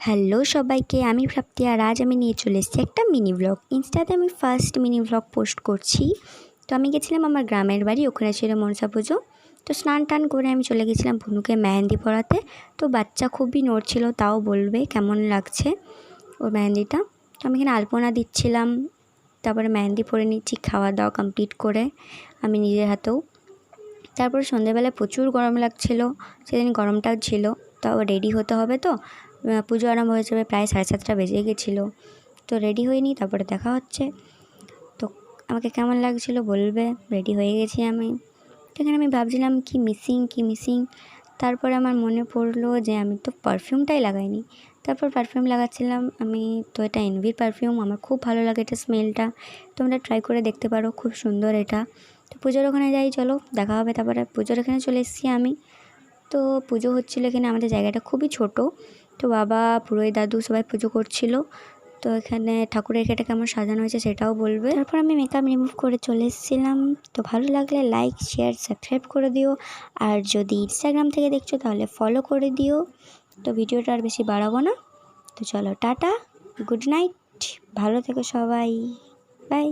Hello সবাইকে, আমি প্রাপ্তি। আর আজ আমি নিয়ে চলে এসেছি একটা মিনি ব্লগ। ইনস্টাতে আমি ফার্স্ট মিনি ব্লগ পোস্ট করছি। তো আমি গেছিলাম আমার গ্রামের বাড়ি, ওখানে ছিল মনসা পুজো। তো স্নান টান করে আমি চলে গেছিলাম ভুনুকে মেহেন্দি পরাতে। তো বাচ্চা খুবই নড়ছিল, তাও বলবে কেমন লাগছে ওর মেহেন্দিটা। তো আমি এখানে আলপনা দিচ্ছিলাম, তারপরে মেহেন্দি পরে নিচ্ছি খাওয়া দাওয়া কমপ্লিট করে আমি নিজের হাতেও। তারপরে সন্ধ্যেবেলায় প্রচুর গরম লাগছিল, সেদিন গরমটাও ছিল। তাও রেডি হতে হবে, তো পুজো আরম্ভ হয়ে যাবে, প্রায় 7:30 বেজে গেছিলো। তো রেডি হয়ে নিই, তারপরে দেখা হচ্ছে। তো আমাকে কেমন লাগছিলো বলবে। রেডি হয়ে গেছি আমি। এখানে আমি ভাবছিলাম কি মিসিং। তারপরে আমার মনে পড়লো যে আমি তো পারফিউমটাই লাগাইনি। তারপর পারফিউম লাগাচ্ছিলাম আমি। তো এটা এনভির পারফিউম, আমার খুব ভালো লাগে এটা স্মেলটা। তোমরা ট্রাই করে দেখতে পারো, খুব সুন্দর এটা। তো পুজোর ওখানে যাই, চলো দেখা হবে। তারপরে পুজোর এখানে চলে এসেছি আমি। তো পুজো হচ্ছিলো এখানে, আমাদের জায়গাটা খুবই ছোট। তো বাবা, পুরোহিত দাদু সবাই পুজো করছিল। তো এখানে ঠাকুরের এটা কেমন সাজানো হয়েছে সেটাও বলবে। তারপর আমি মেকআপ রিমুভ করে চলে এসেছিলাম। তো ভালো লাগলে লাইক, শেয়ার, সাবস্ক্রাইব করে দিও। আর যদি ইনস্টাগ্রাম থেকে দেখছো তাহলে ফলো করে দিও। তো ভিডিওটা আর বেশি বাড়াবো না। তো চলো টাটা, গুড নাইট, ভালো থেকো সবাই, বাই।